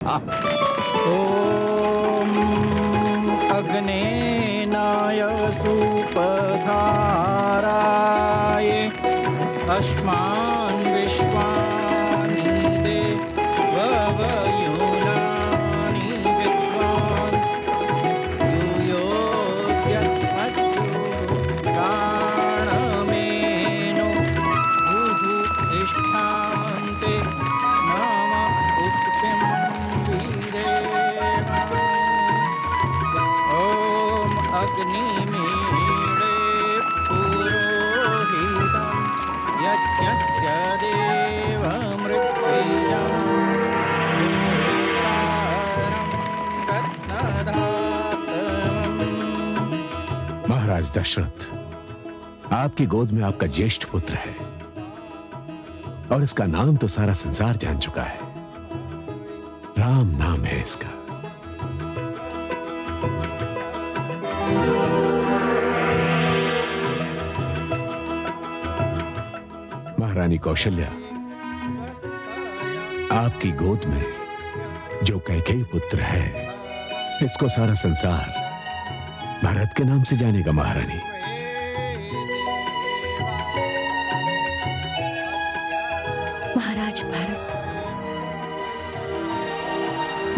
ॐ अग्नेनाय सुपधाराय अस्मान् विश्वानि देवयुनानि विद्वान् यूयोऽद्यस्मज्जुराणमेनो भूः तिष्ठान्ते मम उक्तिं अग्निमीळे पुरोहितं यज्ञस्य देवमृत्युञ्जयं महाराज दशरथ, आपकी गोद में आपका ज्येष्ठ पुत्र है और इसका नाम तो सारा संसार जान चुका है। राम नाम है इसका। महारानी कौशल्या, आपकी गोद में जो कैकेयी पुत्र है, इसको सारा संसार भरत के नाम से जानेगा। महारानी, महाराज भरत,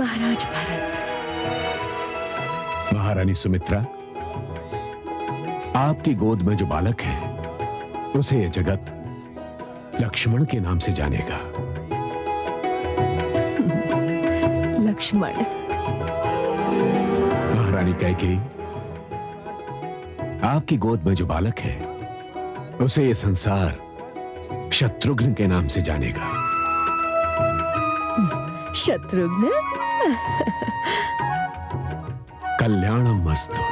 महाराज भरत। महारानी सुमित्रा, आपकी गोद में जो बालक है, उसे यह जगत लक्ष्मण के नाम से जानेगा। लक्ष्मण। महारानी कैकेयी, आपकी गोद में जो बालक है, उसे यह संसार शत्रुघ्न के नाम से जानेगा। शत्रुघ्न। कल्याणम मस्तु।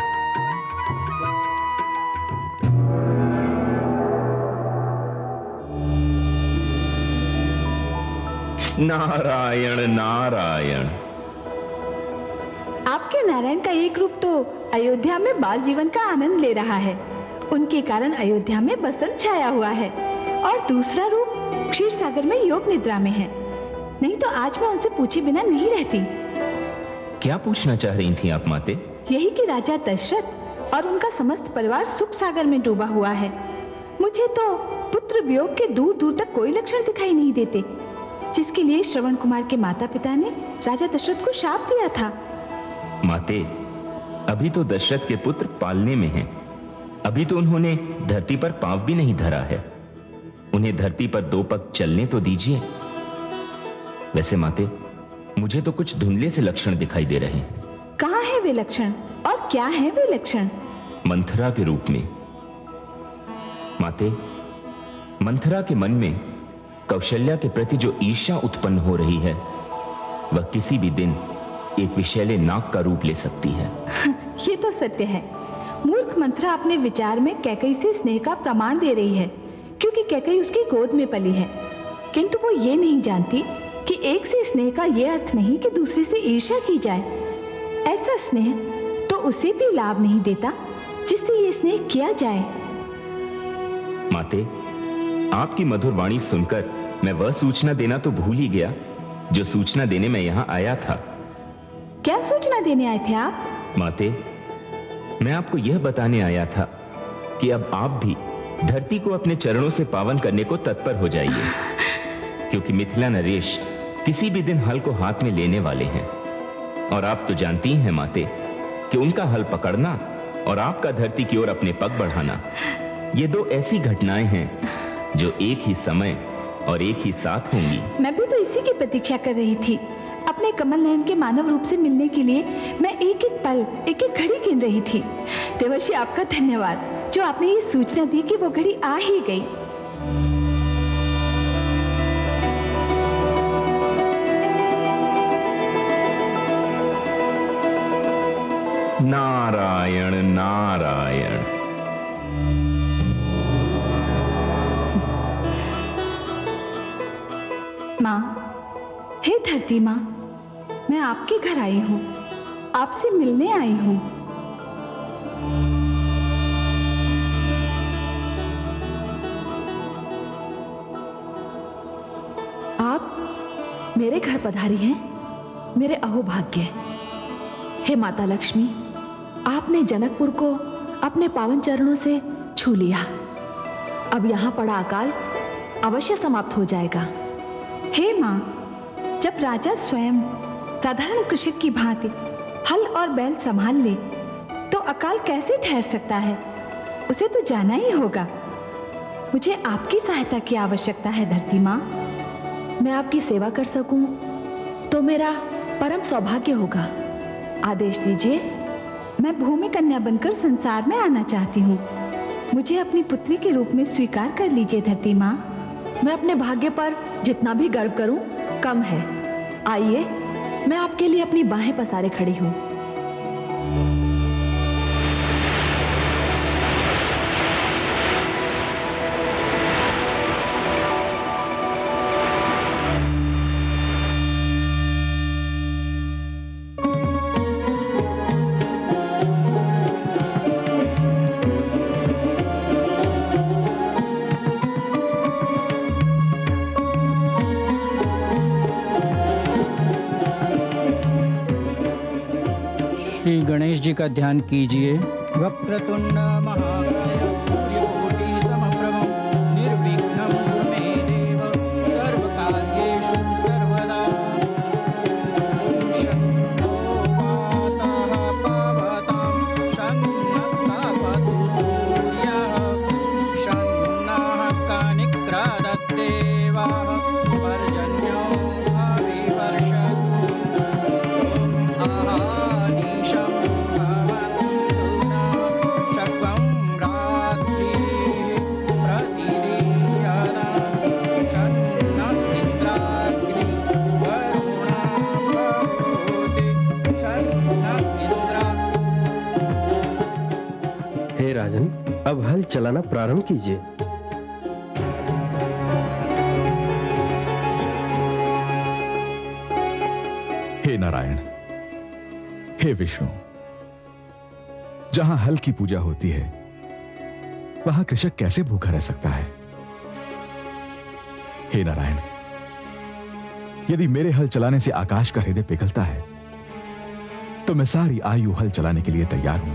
नारायण नारायण। आपके नारायण का एक रूप तो अयोध्या में बाल जीवन का आनंद ले रहा है, उनके कारण अयोध्या में बसंत छाया हुआ है, और दूसरा रूप क्षीर सागर में योग निद्रा में है। नहीं तो आज मैं उनसे पूछे बिना नहीं रहती। क्या पूछना चाह रही थी आप माते? यही कि राजा दशरथ और उनका समस्त परिवार सुख सागर में डूबा हुआ है। मुझे तो पुत्र वियोग के दूर दूर तक कोई लक्षण दिखाई नहीं देते, जिसके लिए श्रवण कुमार के माता पिता ने राजा दशरथ को शाप दिया था। माते, अभी तो दशरथ के पुत्र पालने में हैं। अभी तो उन्होंने धरती पर पांव भी नहीं धरा है। उन्हें धरती पर दो पग चलने तो दीजिए। वैसे माते, मुझे तो कुछ धुंधले से लक्षण दिखाई दे रहे हैं। कहाँ है वे लक्षण और क्या है वे लक्षण? मंथरा के रूप में। माते, मंथरा के मन में कौशल्या के प्रति जो ईर्ष्या उत्पन्न हो रही है, वह किसी भी दिन एक विषैले नाग का रूप ले सकती है। ये तो सत्य है। मूर्ख मंथरा अपने विचार में कैकेयी से स्नेह का प्रमाण दे रही है, क्योंकि कैकेयी उसकी गोद में पली है। किंतु वो ये नहीं जानती कि एक से स्नेह का ये अर्थ नहीं कि दूसरे से ईर्ष्या की जाए। ऐसा स्नेह तो उसे भी लाभ नहीं देता जिससे ये स्नेह किया जाए। माते, आपकी मधुर वाणी सुनकर मैं वह सूचना देना तो भूल ही गया जो सूचना देने मैं यहां आया था। क्या सूचना देने आए थे आप? माते, मैं आपको यह बताने आया था कि अब आप भी धरती को अपने चरणों से पावन करने को तत्पर हो जाइए, क्योंकि मिथिला नरेश किसी भी दिन हल को हाथ में लेने वाले हैं। और आप तो जानती हैं माते कि उनका हल पकड़ना और आपका धरती की ओर अपने पग बढ़ाना, ये दो ऐसी घटनाएं हैं जो एक ही समय और एक ही साथ होंगी। मैं भी तो इसी की प्रतीक्षा कर रही थी। अपने कमल नयन के मानव रूप से मिलने के लिए मैं एक एक पल, एक एक घड़ी गिन रही थी। देवर्षि, आपका धन्यवाद जो आपने ये सूचना दी कि वो घड़ी आ ही गई। नारायण नारायण। माँ, हे धरती माँ, मैं आपके घर आई हूँ, आपसे मिलने आई हूँ। आप मेरे घर पधारी हैं? मेरे अहोभाग्य। हे माता लक्ष्मी, आपने जनकपुर को अपने पावन चरणों से छू लिया। अब यहाँ पड़ा अकाल अवश्य समाप्त हो जाएगा। हे माँ, जब राजा स्वयं साधारण कृषक की भांति हल और बैल संभाल ले तो अकाल कैसे ठहर सकता है? उसे तो जाना ही होगा। मुझे आपकी सहायता की आवश्यकता है धरती माँ। मैं आपकी सेवा कर सकूं तो मेरा परम सौभाग्य होगा। आदेश दीजिए, मैं भूमि कन्या बनकर संसार में आना चाहती हूँ। मुझे अपनी पुत्री के रूप में स्वीकार कर लीजिए धरती माँ। मैं अपने भाग्य पर जितना भी गर्व करूं कम है। आइए, मैं आपके लिए अपनी बाहें पसारे खड़ी हूं। श्री गणेश जी का ध्यान कीजिए। वक्रतुंड महाकाय सूर्यकोटि समप्रभं निर्विघ्नं कुरु मे देव सर्वकार्येषु सर्वदा। शन्नो वातः पावतं शन्नस्तापतु सूर्यः शन्नः कानिक्रादद्देवाः पर्जन्यो अभिवर्षतु। हे राजन, अब हल चलाना प्रारंभ कीजिए। हे नारायण, हे विष्णु, जहां हल की पूजा होती है वहां कृषक कैसे भूखा रह सकता है? हे नारायण, यदि मेरे हल चलाने से आकाश का हृदय पिघलता है तो मैं सारी आयु हल चलाने के लिए तैयार हूं।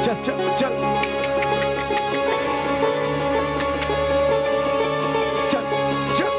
चल चल चल चल चल चल।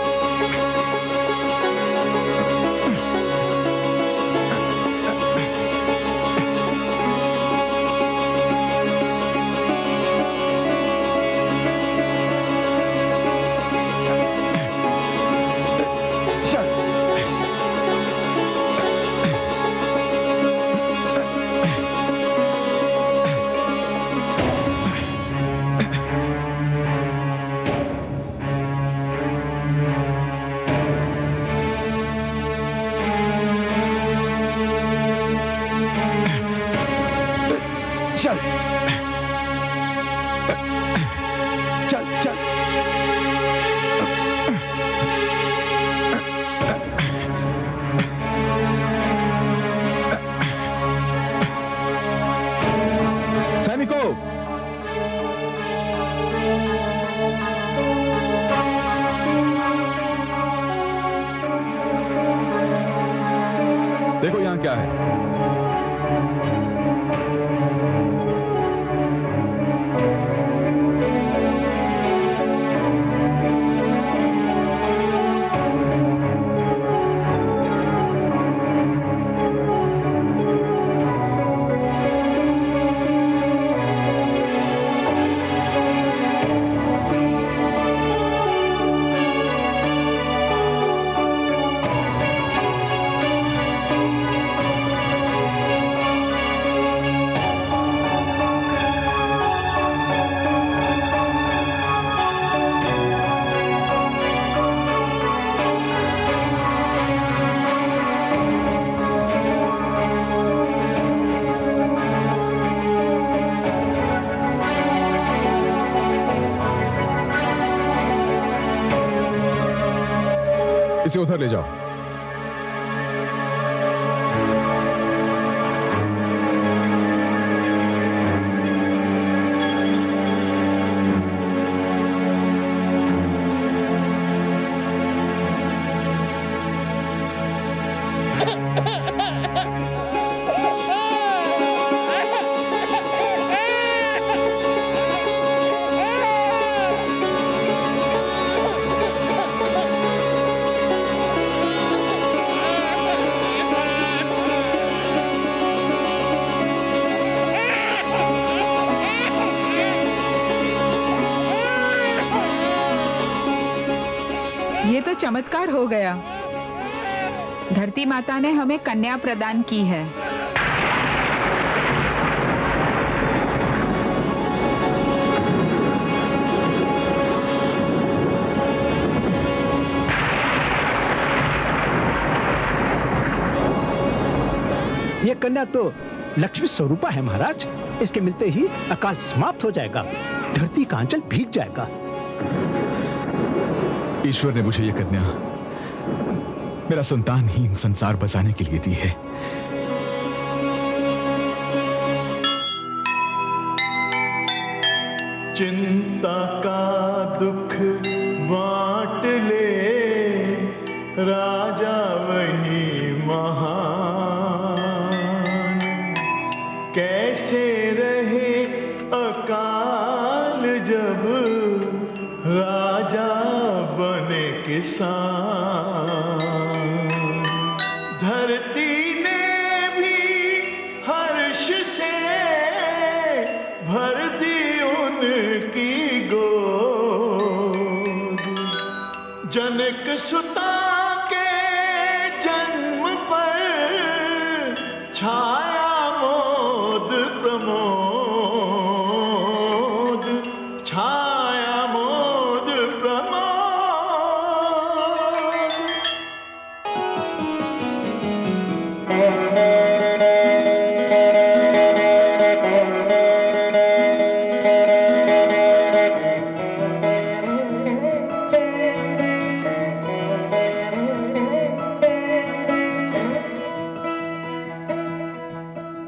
चल चल चल। सैनिकों, देखो यहां क्या है। इसे उधर ले जाओ। चमत्कार हो गया। धरती माता ने हमें कन्या प्रदान की है। ये कन्या तो लक्ष्मी स्वरूपा है महाराज। इसके मिलते ही अकाल समाप्त हो जाएगा, धरती का अंचल भीग जाएगा। ईश्वर ने मुझे ये कन्या मेरा संतानहीन संसार बसाने के लिए दी है। चिंता का दुख बांट ले, राजा वही महान। कैसे रहे अकाल जब राजा बने किसान। धरती ने भी हर्ष से भर दी उनकी गोद। जनक सुता के जन्म पर छाया मोद प्रमोद, छाया मोद प्रमोद।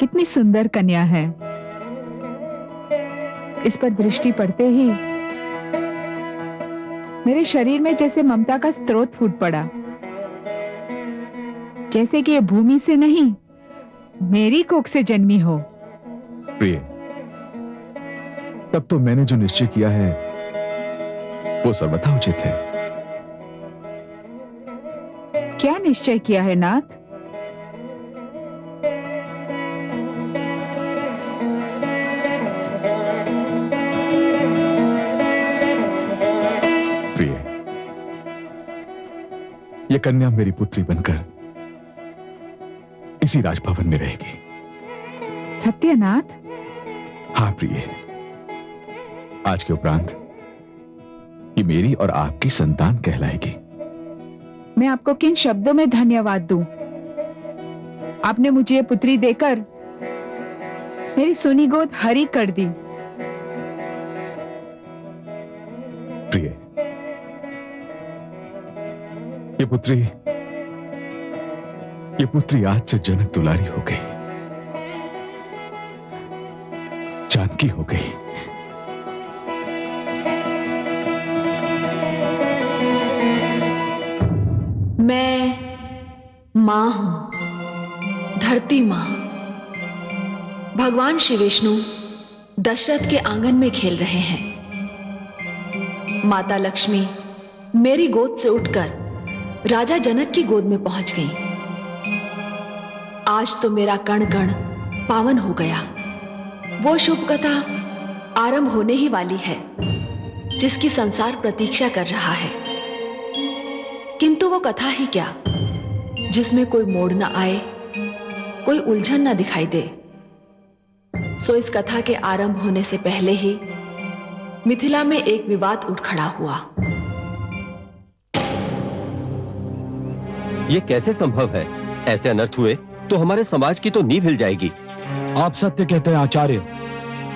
कितनी सुंदर कन्या है। इस पर दृष्टि पड़ते ही मेरे शरीर में जैसे ममता का स्रोत फूट पड़ा, जैसे कि ये भूमि से नहीं मेरी कोख से जन्मी हो। प्रिय, तब तो मैंने जो निश्चय किया है वो सर्वथा उचित है। क्या निश्चय किया है नाथ? ये कन्या मेरी पुत्री बनकर इसी राजभवन में रहेगी। सत्यनाथ? हाँ प्रिय, आज के उपरांत ये मेरी और आपकी संतान कहलाएगी। मैं आपको किन शब्दों में धन्यवाद दूं? आपने मुझे ये पुत्री देकर मेरी सुनी गोद हरी कर दी। प्रिय, ये पुत्री आज से जनक दुलारी हो गई, जानकी हो गई। मैं मां हूं, धरती मां। भगवान श्री विष्णु दशरथ के आंगन में खेल रहे हैं। माता लक्ष्मी मेरी गोद से उठकर राजा जनक की गोद में पहुंच गई। आज तो मेरा कण कण पावन हो गया। वो शुभ कथा आरंभ होने ही वाली है जिसकी संसार प्रतीक्षा कर रहा है। किंतु वो कथा ही क्या जिसमें कोई मोड़ न आए, कोई उलझन न दिखाई दे। सो इस कथा के आरंभ होने से पहले ही मिथिला में एक विवाद उठ खड़ा हुआ। ये कैसे संभव है? ऐसे अनर्थ हुए तो हमारे समाज की तो नींव हिल जाएगी। आप सत्य कहते हैं आचार्य।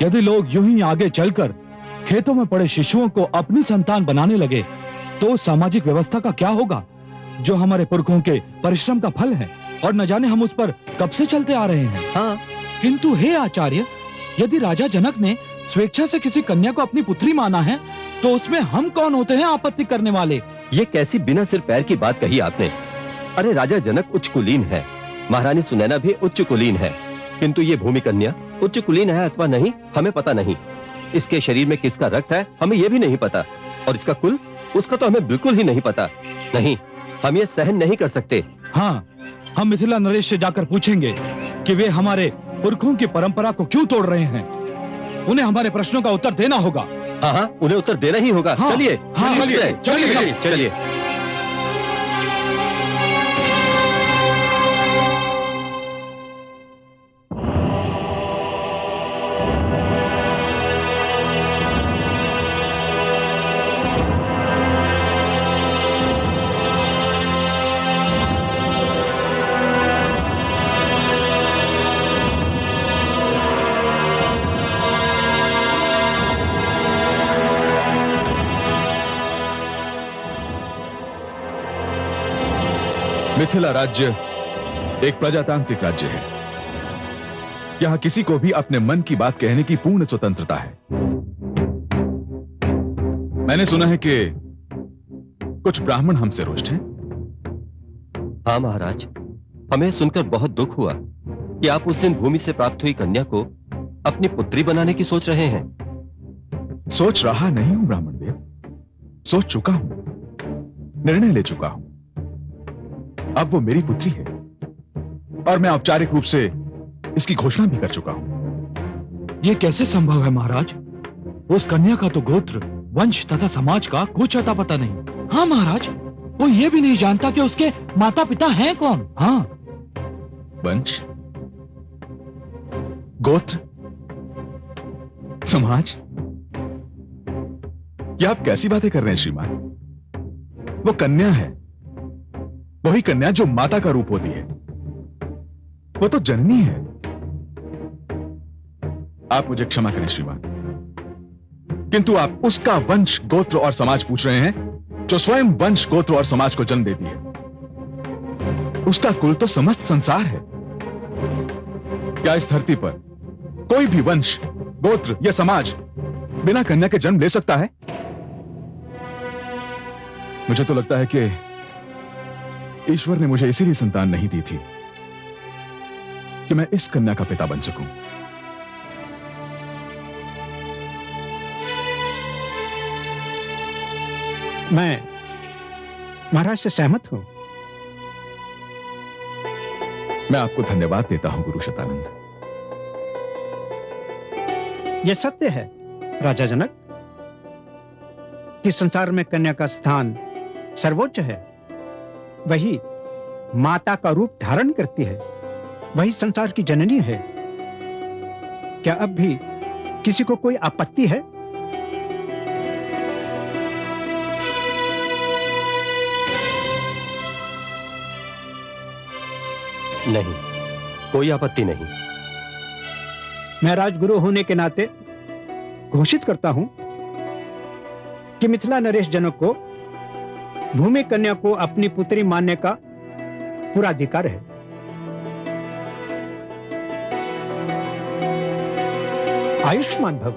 यदि लोग यूं ही आगे चलकर खेतों में पड़े शिशुओं को अपनी संतान बनाने लगे तो सामाजिक व्यवस्था का क्या होगा, जो हमारे पुरखों के परिश्रम का फल है और न जाने हम उस पर कब से चलते आ रहे हैं। हाँ, किंतु हे आचार्य, यदि राजा जनक ने स्वेच्छा से किसी कन्या को अपनी पुत्री माना है तो उसमें हम कौन होते हैं आपत्ति करने वाले? ये कैसी बिना सिर पैर की बात कही आपने। अरे राजा जनक उच्च कुलीन है, महारानी सुनैना भी उच्च कुलीन है, किंतु ये भूमि कन्या उच्च कुलीन है अथवा नहीं हमें पता नहीं। इसके शरीर में किसका रक्त है हमें यह भी नहीं पता, और इसका कुल उसका तो हमें बिल्कुल ही नहीं पता। नहीं, हम ये सहन नहीं कर सकते। हाँ, हम मिथिला नरेश से जाकर पूछेंगे कि वे हमारे पुरखों की परंपरा को क्यों तोड़ रहे हैं। उन्हें हमारे प्रश्नों का उत्तर देना होगा। हाँ, उन्हें उत्तर देना ही होगा। हाँ, चलिए हाँ, चलिए चलिए। मिथिला राज्य एक प्रजातांत्रिक राज्य है। यहां किसी को भी अपने मन की बात कहने की पूर्ण स्वतंत्रता है। मैंने सुना है कि कुछ ब्राह्मण हमसे रुष्ट हैं। हाँ महाराज, हमें सुनकर बहुत दुख हुआ कि आप उस दिन भूमि से प्राप्त हुई कन्या को अपनी पुत्री बनाने की सोच रहे हैं। सोच रहा नहीं हूं ब्राह्मण देव, सोच चुका हूं, निर्णय ले चुका हूं। अब वो मेरी पुत्री है और मैं औपचारिक रूप से इसकी घोषणा भी कर चुका हूं। ये कैसे संभव है महाराज? उस कन्या का तो गोत्र, वंश तथा समाज का कुछ अता पता नहीं। हाँ महाराज, वो ये भी नहीं जानता कि उसके माता पिता हैं कौन। हाँ, वंश, गोत्र, समाज, ये आप कैसी बातें कर रहे हैं श्रीमान? वो कन्या है, वही कन्या जो माता का रूप होती है। वो तो जननी है। आप मुझे क्षमा करें श्रीमान, किंतु आप उसका वंश, गोत्र और समाज पूछ रहे हैं जो स्वयं वंश, गोत्र और समाज को जन्म देती है। उसका कुल तो समस्त संसार है। क्या इस धरती पर कोई भी वंश, गोत्र या समाज बिना कन्या के जन्म ले सकता है? मुझे तो लगता है कि ईश्वर ने मुझे इसीलिए संतान नहीं दी थी कि मैं इस कन्या का पिता बन सकूं। मैं महाराज से सहमत हूं। मैं आपको धन्यवाद देता हूं गुरु शतानंद। यह सत्य है राजा जनक कि संसार में कन्या का स्थान सर्वोच्च है। वही माता का रूप धारण करती है, वही संसार की जननी है। क्या अब भी किसी को कोई आपत्ति है? नहीं, कोई आपत्ति नहीं। मैं राजगुरु होने के नाते घोषित करता हूं कि मिथिला नरेश जनक को भूमि कन्या को अपनी पुत्री मानने का पूरा अधिकार है। आयुष्मान भव।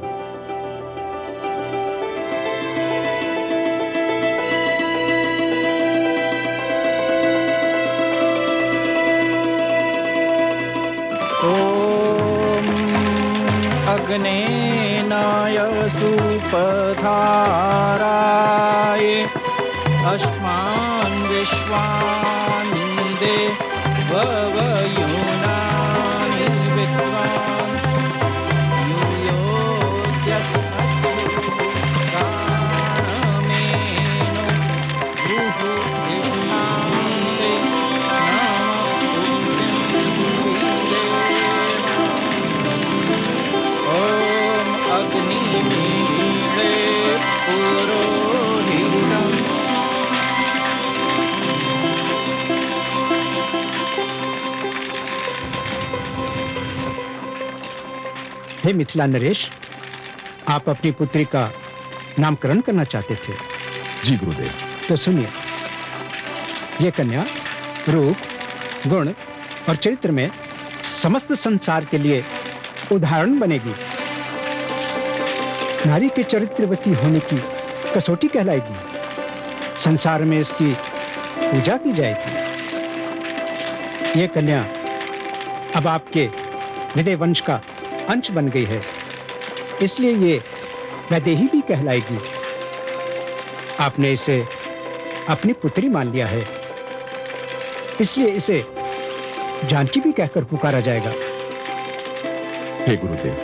ॐ अग्नेनाय सुपधाराय अस्मान् विश्वानि देवयूनानि विद्वान् यूयोऽद्यस्मस्तु प्राणमेनो भूः हे मिथिला नरेश, आप अपनी पुत्री का नामकरण करना चाहते थे। जी गुरुदेव। तो सुनिए, यह कन्या रूप, गुण और चरित्र में समस्त संसार के लिए उदाहरण बनेगी। नारी के चरित्रवती होने की कसौटी कहलाएगी। संसार में इसकी पूजा की जाएगी। यह कन्या अब आपके हृदय वंश का अंश बन गई है, इसलिए ये वैदेही भी कहलाएगी। आपने इसे अपनी पुत्री मान लिया है, इसलिए इसे जानकी भी कहकर पुकारा जाएगा। हे गुरुदेव,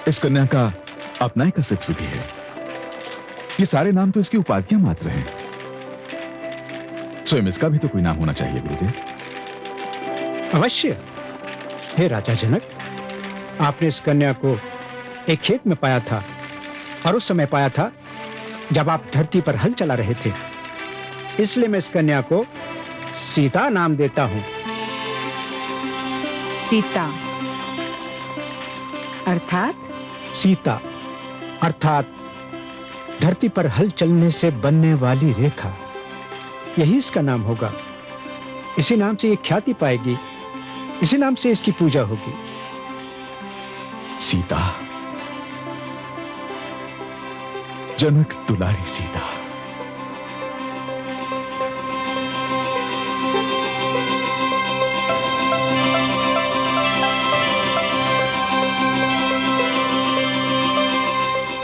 इस कन्या का अपना एक अस्तित्व भी है। ये सारे नाम तो इसकी उपाधियां मात्र हैं। स्वयं इसका भी तो कोई नाम होना चाहिए गुरुदेव। अवश्य। हे राजा जनक, आपने इस कन्या को एक खेत में पाया था, और उस समय पाया था जब आप धरती पर हल चला रहे थे। इसलिए मैं इस कन्या को सीता नाम देता हूं। सीता अर्थात? सीता अर्थात धरती पर हल चलने से बनने वाली रेखा। यही इसका नाम होगा। इसी नाम से ये ख्याति पाएगी, इसी नाम से इसकी पूजा होगी। सीता, जनक दुलारी सीता।